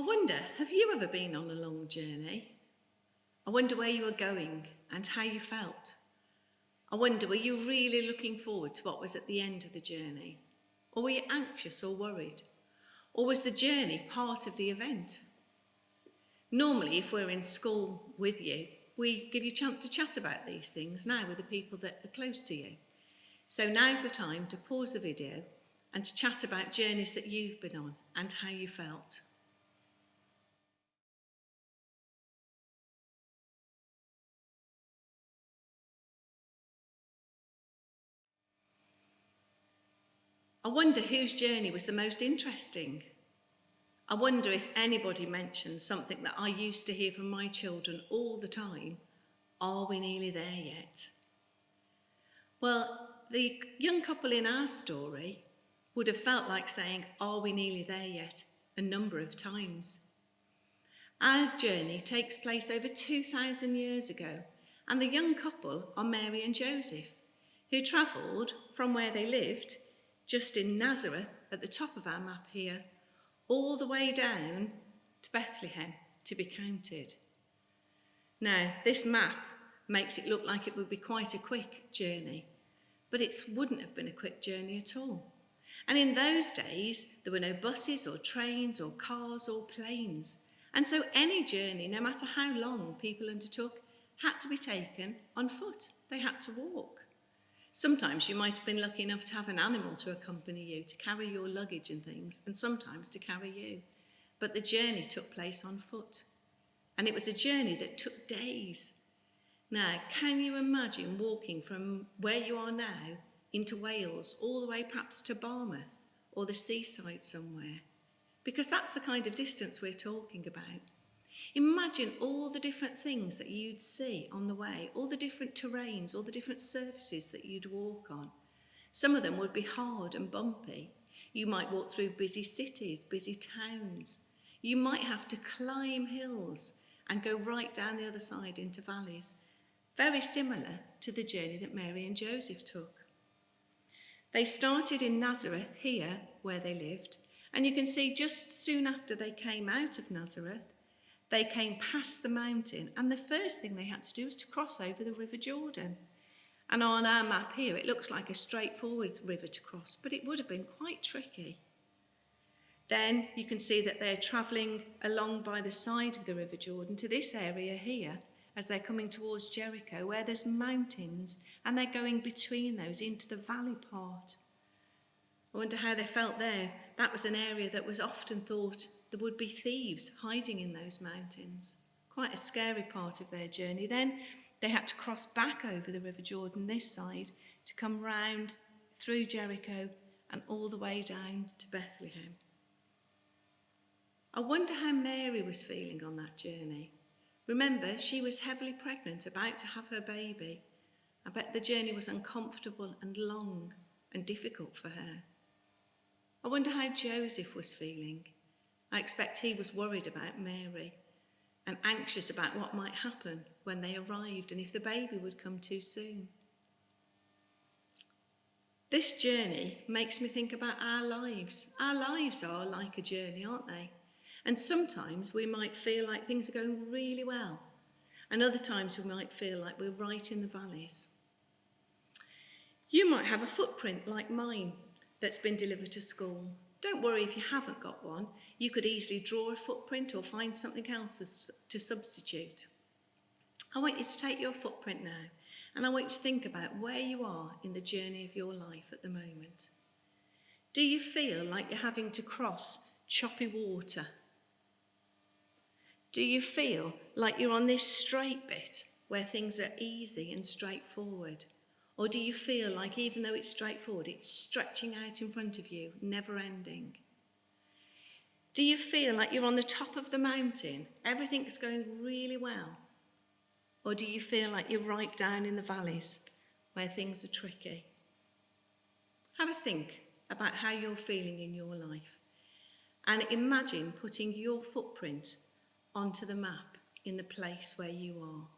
wonder, have you ever been on a long journey? I wonder where you were going and how you felt. I wonder, were you really looking forward to what was at the end of the journey? Or were you anxious or worried? Or was the journey part of the event? Normally, if we're in school with you, we give you a chance to chat about these things now with the people that are close to you. So now's the time to pause the video and to chat about journeys that you've been on and how you felt. I wonder whose journey was the most interesting. I wonder if anybody mentioned something that I used to hear from my children all the time. Are we nearly there yet? Well, the young couple in our story would have felt like saying, are we nearly there yet? A number of times. Our journey takes place over 2,000 years ago, and the young couple are Mary and Joseph, who travelled from where they lived, just in Nazareth at the top of our map here, all the way down to Bethlehem to be counted. Now, this map makes it look like it would be quite a quick journey, but it wouldn't have been a quick journey at all. And in those days, there were no buses or trains or cars or planes. And so any journey, no matter how long people undertook, had to be taken on foot. They had to walk. Sometimes you might have been lucky enough to have an animal to accompany you, to carry your luggage and things, and sometimes to carry you. But the journey took place on foot. And it was a journey that took days. Now, can you imagine walking from where you are now into Wales, all the way perhaps to Barmouth or the seaside somewhere? Because that's the kind of distance we're talking about. Imagine all the different things that you'd see on the way, all the different terrains, all the different surfaces that you'd walk on. Some of them would be hard and bumpy. You might walk through busy cities, busy towns. You might have to climb hills and go right down the other side into valleys. Very similar to the journey that Mary and Joseph took. They started in Nazareth here, where they lived, and you can see just soon after they came out of Nazareth, they came past the mountain, and the first thing they had to do was to cross over the River Jordan. And on our map here, it looks like a straightforward river to cross, but it would have been quite tricky. Then you can see that they're travelling along by the side of the River Jordan to this area here, as they're coming towards Jericho, where there's mountains, and they're going between those into the valley part. I wonder how they felt there. That was an area that was often thought there would be thieves hiding in those mountains. Quite a scary part of their journey. Then they had to cross back over the River Jordan this side to come round through Jericho and all the way down to Bethlehem. I wonder how Mary was feeling on that journey. Remember, she was heavily pregnant, about to have her baby. I bet the journey was uncomfortable and long and difficult for her. I wonder how Joseph was feeling. I expect he was worried about Mary and anxious about what might happen when they arrived and if the baby would come too soon. This journey makes me think about our lives. Our lives are like a journey, aren't they? And sometimes we might feel like things are going really well, and other times we might feel like we're right in the valleys. You might have a footprint like mine that's been delivered to school. Don't worry if you haven't got one. You could easily draw a footprint or find something else to substitute. I want you to take your footprint now, and I want you to think about where you are in the journey of your life at the moment. Do you feel like you're having to cross choppy water? Do you feel like you're on this straight bit where things are easy and straightforward? Or do you feel like even though it's straightforward, it's stretching out in front of you, never ending? Do you feel like you're on the top of the mountain, everything's going really well? Or do you feel like you're right down in the valleys where things are tricky? Have a think about how you're feeling in your life and imagine putting your footprint onto the map in the place where you are.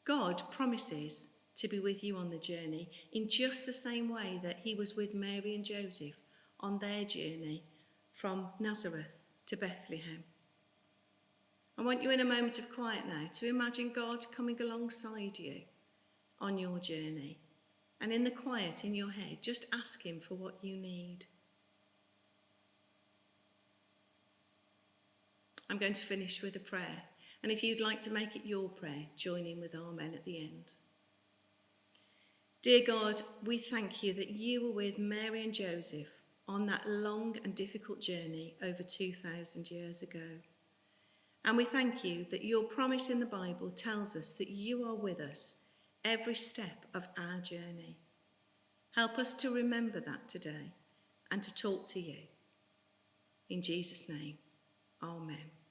God promises to be with you on the journey in just the same way that he was with Mary and Joseph on their journey from Nazareth to Bethlehem. I want you in a moment of quiet now to imagine God coming alongside you on your journey. And in the quiet in your head, just ask him for what you need. I'm going to finish with a prayer. And if you'd like to make it your prayer, join in with Amen at the end. Dear God, we thank you that you were with Mary and Joseph on that long and difficult journey over 2,000 years ago. And we thank you that your promise in the Bible tells us that you are with us every step of our journey. Help us to remember that today and to talk to you. In Jesus' name, amen.